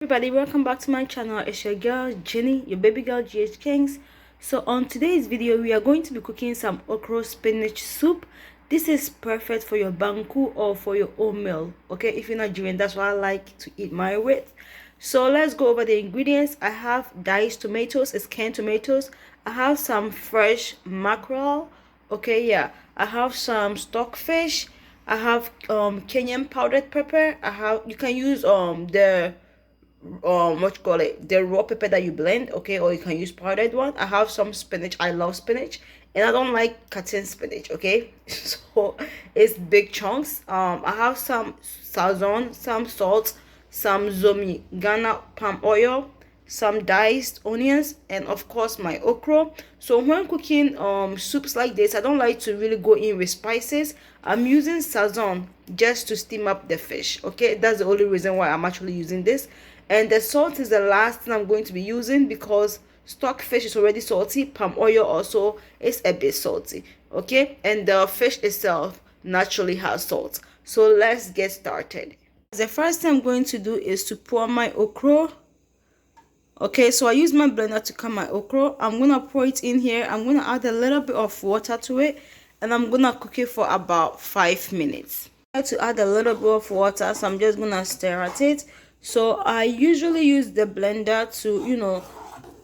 Everybody, welcome back to my channel. It's your girl Jenny, your baby girl GH Kings. So on today's video we are going to be cooking some okra spinach soup. This is perfect for your banku or for your own meal, okay? If you're Nigerian, that's what I like to eat my with. So let's go over the ingredients. I have diced tomatoes, it's canned tomatoes. I have some fresh mackerel, okay, yeah. I have some stockfish. I have Kenyan powdered pepper. You can use what you call it, the raw pepper that you blend, okay, or you can use powdered one. I have some spinach. I love spinach and I don't like cutting spinach, okay? So it's big chunks. I have some sazon, some salt, some zomi Ghana palm oil, some diced onions, and of course my okra. So when cooking soups like this, I don't like to really go in with spices. I'm using sazon just to steam up the fish, okay? That's the only reason why I'm actually using this. And the salt is the last thing I'm going to be using because stockfish is already salty. Palm oil also is a bit salty, okay? And the fish itself naturally has salt. So let's get started. The first thing I'm going to do is to pour my okra. Okay, so I use my blender to cut my okra. I'm gonna pour it in here. I'm gonna add a little bit of water to it, and I'm gonna cook it for about 5 minutes. I like to add a little bit of water, so I'm just gonna stir at it. So I usually use the blender to,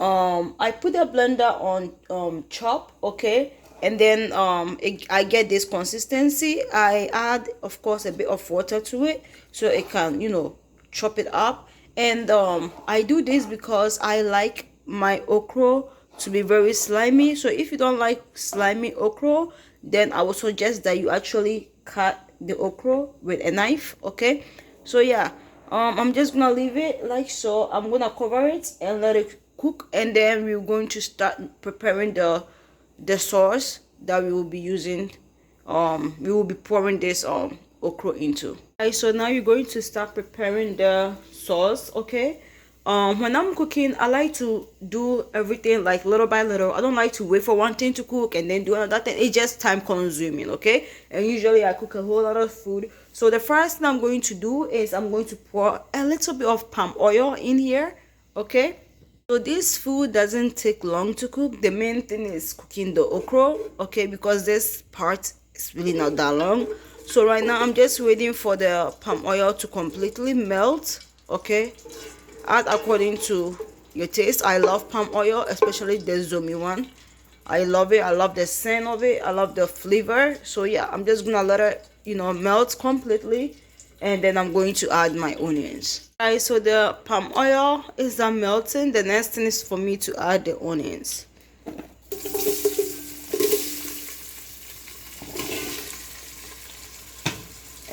I put the blender on chop, okay, and then I get this consistency. I add, of course, a bit of water to it so it can, chop it up. And I do this because I like my okra to be very slimy. So if you don't like slimy okra, then I would suggest that you actually cut the okra with a knife, okay? So yeah, I'm just gonna leave it like so. I'm gonna cover it and let it cook, and then we're going to start preparing the sauce that we will be using. We will be pouring this okra into. Okay, so now you're going to start preparing the sauce, okay? When I'm cooking, I like to do everything like little by little. I don't like to wait for one thing to cook and then do another thing. It's just time consuming, okay? And usually I cook a whole lot of food. So the first thing I'm going to do is I'm going to pour a little bit of palm oil in here, okay? So this food doesn't take long to cook. The main thing is cooking the okra, okay? Because this part is really not that long. So right now I'm just waiting for the palm oil to completely melt, okay? Add according to your taste. I love palm oil, especially the zomi one. I love it. I love the scent of it. I love the flavor. So yeah, I'm just gonna let it melt completely, and then I'm going to add my onions. Alright, so the palm oil is done melting. The next thing is for me to add the onions.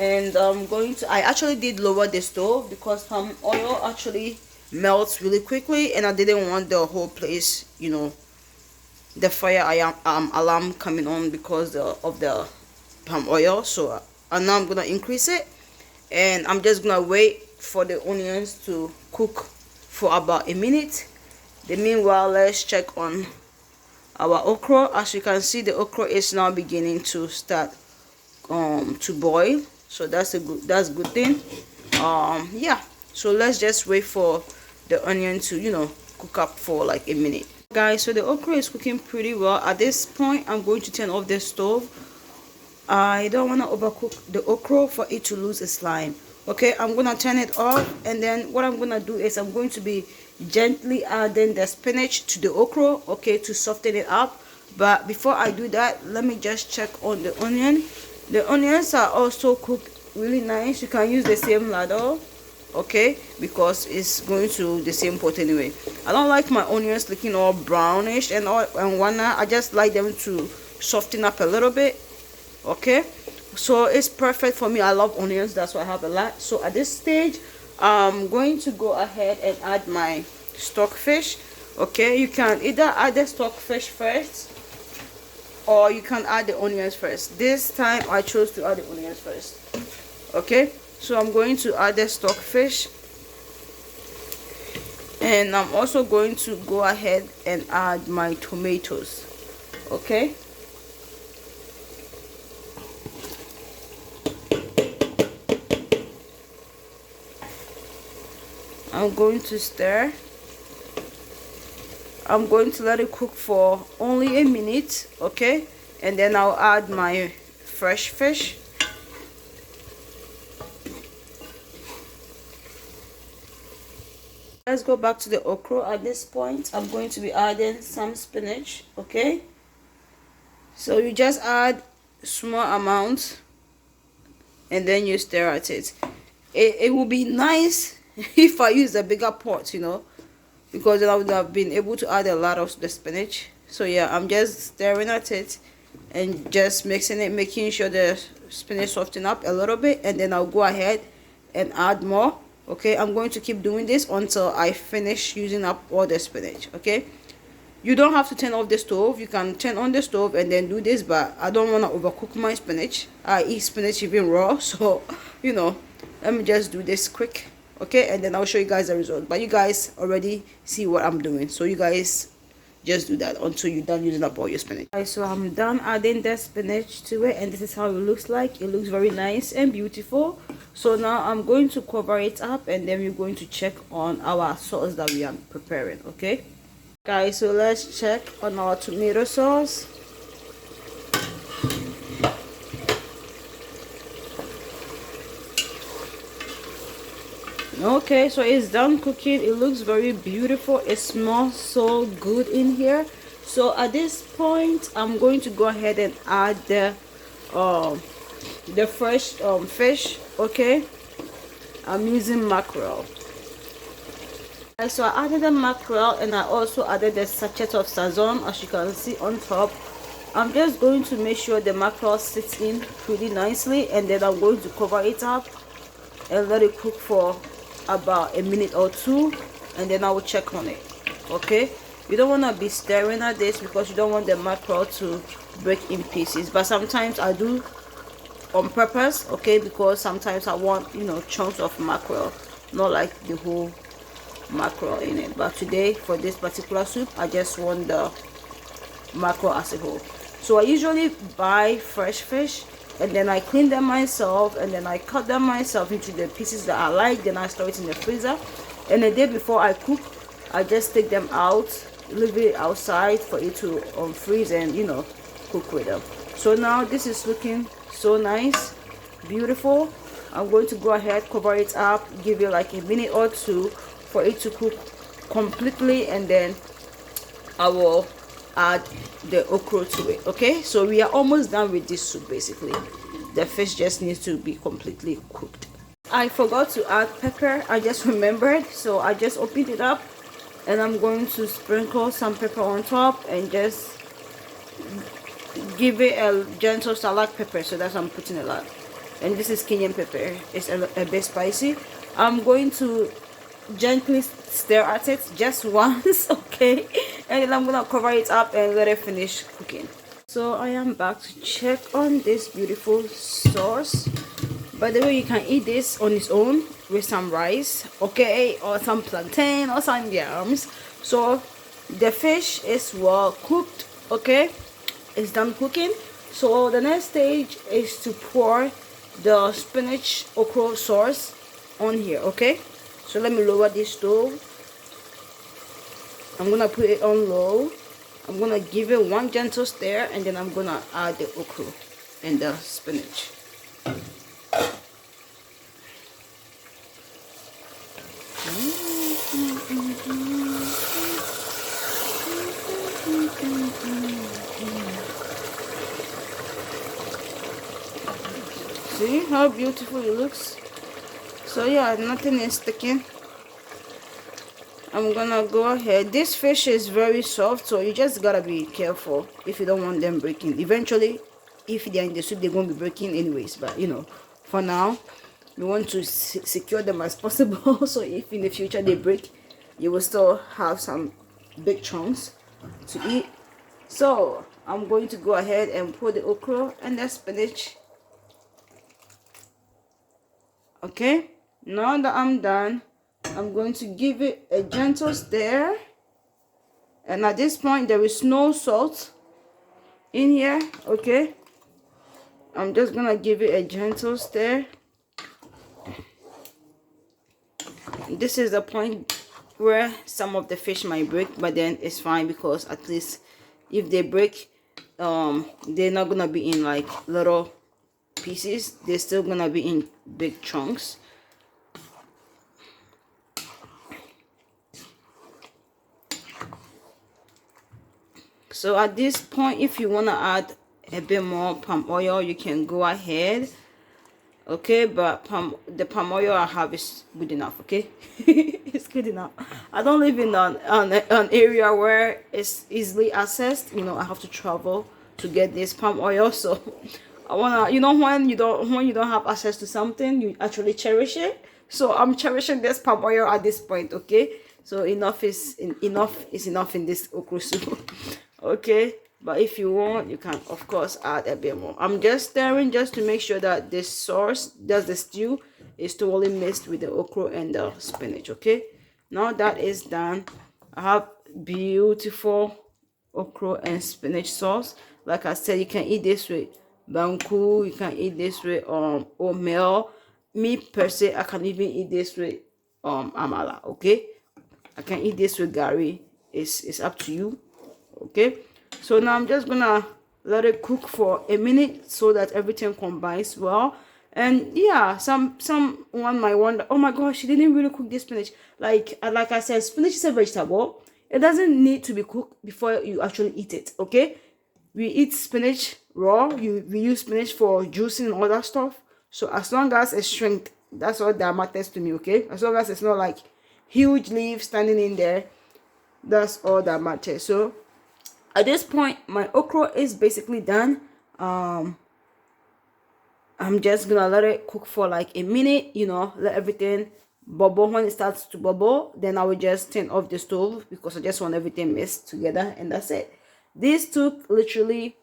And I actually did lower the stove because palm oil actually melts really quickly, and I didn't want the whole place, the fire alarm coming on because of the palm oil. So now I'm gonna increase it, and I'm just gonna wait for the onions to cook for about a minute. Meanwhile, let's check on our okra. As you can see, the okra is now beginning to start to boil, so that's a good thing. Yeah, so let's just wait for the onion to cook up for like a minute, guys. So the okra is cooking pretty well. At this point, I'm going to turn off the stove. I don't want to overcook the okra for it to lose its slime, okay? I'm gonna turn it off, and then what I'm gonna do is I'm going to be gently adding the spinach to the okra, okay, to soften it up. But before I do that, let me just check on the onion. The onions are also cooked really nice. You can use the same ladle, okay, because it's going to the same pot anyway. I don't like my onions looking all brownish and whatnot. I just like them to soften up a little bit, okay? So it's perfect for me. I love onions, that's why I have a lot. So at this stage, I'm going to go ahead and add my stockfish, okay? You can either add the stockfish first, or you can add the onions first. This time I chose to add the onions first, okay? So I'm going to add the stockfish, and I'm also going to go ahead and add my tomatoes, okay? I'm going to stir. I'm going to let it cook for only a minute, okay? And then I'll add my fresh fish. Let's go back to the okra. At this point, I'm going to be adding some spinach, okay? So you just add small amount and then you stir at it. It will be nice if I use a bigger pot, you know, because then I would have been able to add a lot of the spinach. So yeah, I'm just stirring at it and just mixing it, making sure the spinach soften up a little bit, and then I'll go ahead and add more. Okay, I'm going to keep doing this until I finish using up all the spinach. Okay, you don't have to turn off the stove. You can turn on the stove and then do this, but I don't want to overcook my spinach. I eat spinach even raw, so you know, let me just do this quick. Okay, and then I'll show you guys the result, but you guys already see what I'm doing, so you guys just do that until you're done using up all your spinach. Alright, so I'm done adding the spinach to it, and this is how it looks like. It looks very nice and beautiful. So now I'm going to cover it up, and then we're going to check on our sauce that we are preparing. Okay guys, so let's check on our tomato sauce. Okay, so it's done cooking. It looks very beautiful. It smells so good in here. So at this point, I'm going to go ahead and add the fresh fish. Okay, I'm using mackerel. So I added the mackerel, and I also added the sachet of sazon, as you can see on top. I'm just going to make sure the mackerel sits in pretty nicely, and then I'm going to cover it up and let it cook for about a minute or two, and then I will check on it. Okay, you don't want to be stirring at this because you don't want the mackerel to break in pieces, but sometimes I do on purpose. Okay, because sometimes I want, you know, chunks of mackerel, not like the whole mackerel in it. But today for this particular soup, I just want the mackerel as a whole. So I usually buy fresh fish, and then I clean them myself, and then I cut them myself into the pieces that I like. Then I store it in the freezer, and the day before I cook, I just take them out, leave it outside for it to freeze and, you know, cook with them. So now this is looking so nice, beautiful. I'm going to go ahead, cover it up, give it like a minute or two for it to cook completely, and then I will add the okra to it. Okay, so we are almost done with this soup. Basically, the fish just needs to be completely cooked. I forgot to add pepper. I just remembered, so I just opened it up, and I'm going to sprinkle some pepper on top and just give it a gentle salad pepper. So that's I'm putting a lot, and this is Kenyan pepper. It's a bit spicy. I'm going to gently stir at it just once, okay, and then I'm gonna cover it up and let it finish cooking. So I am back to check on this beautiful sauce. By the way, you can eat this on its own with some rice, okay, or some plantain or some yams. So the fish is well cooked, okay, it's done cooking. So the next stage is to pour the spinach okra sauce on here. Okay, so let me lower this stove. I'm gonna put it on low. I'm gonna give it one gentle stir, and then I'm gonna add the okra and the spinach. See how beautiful it looks? So yeah, nothing is sticking. I'm gonna go ahead. This fish is very soft, so you just gotta be careful if you don't want them breaking. Eventually, if they're in the soup, they're gonna be breaking anyways, but you know, for now we want to secure them as possible. So if in the future they break, you will still have some big chunks to eat. So I'm going to go ahead and put the okra and the spinach. Okay, now that I'm done, I'm going to give it a gentle stir, and at this point there is no salt in here. Okay, I'm just gonna give it a gentle stir, this is the point where some of the fish might break, but then it's fine because at least if they break, they're not gonna be in like little pieces, they're still gonna be in big chunks. So at this point, if you want to add a bit more palm oil, you can go ahead, okay, but the palm oil I have is good enough, okay. It's good enough. I don't live in an area where it's easily accessed, you know. I have to travel to get this palm oil, so I wanna, you know, when you don't have access to something, you actually cherish it. So I'm cherishing this palm oil at this point, okay. So enough is enough in this okra soup. Okay, but if you want, you can of course add a bit more. I'm just stirring just to make sure that the sauce, that's the stew, is totally mixed with the okra and the spinach. Okay, now that is done, I have beautiful okra and spinach sauce. Like I said, you can eat this with banku, you can eat this with oatmeal. Me per se, I can even eat this with amala. Okay, I can eat this with gari. It's up to you. Okay, so now I'm just gonna let it cook for a minute so that everything combines well. And yeah, someone might wonder, oh my gosh, she didn't really cook this spinach. Like I said, spinach is a vegetable. It doesn't need to be cooked before you actually eat it. Okay, we eat spinach raw. We use spinach for juicing and all that stuff. So as long as it's shrinked, that's what that matters to me. Okay, as long as it's not like huge leaves standing in there, that's all that matters. So at this point, my okra is basically done. I'm just gonna let it cook for like a minute, you know, let everything bubble. When it starts to bubble, then I will just turn off the stove because I just want everything mixed together, and that's it. This took literally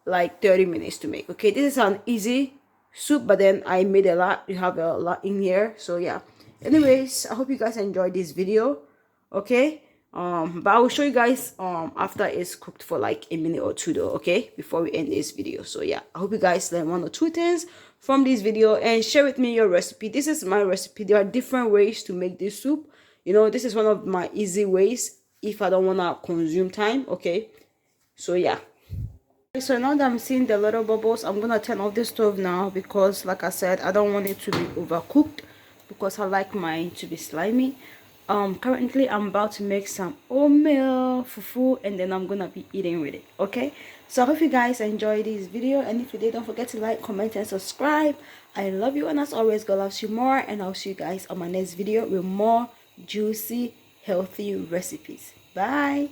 like 30 minutes to make. Okay, this is an easy soup, but then I made a lot. You have a lot in here, so yeah. Anyways, I hope you guys enjoyed this video. Okay, but I will show you guys after it's cooked for like a minute or two though, okay, before we end this video. So yeah, I hope you guys learn one or two things from this video and share with me your recipe. This is my recipe. There are different ways to make this soup, you know. This is one of my easy ways if I don't want to consume time. Okay, so yeah. So now that I'm seeing the little bubbles, I'm gonna turn off the stove now because like I said, I don't want it to be overcooked because I like mine to be slimy. Currently I'm about to make some oatmeal fufu and then I'm gonna be eating with it. Okay, so I hope you guys enjoyed this video, and if you did, don't forget to like, comment and subscribe. I love you, and as always, God loves you more, and I'll see you guys on my next video with more juicy healthy recipes. Bye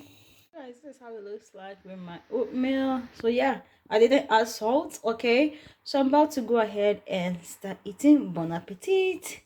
guys, this is how it looks like with my oatmeal. So yeah, I didn't add salt. Okay, so I'm about to go ahead and start eating. Bon appetit.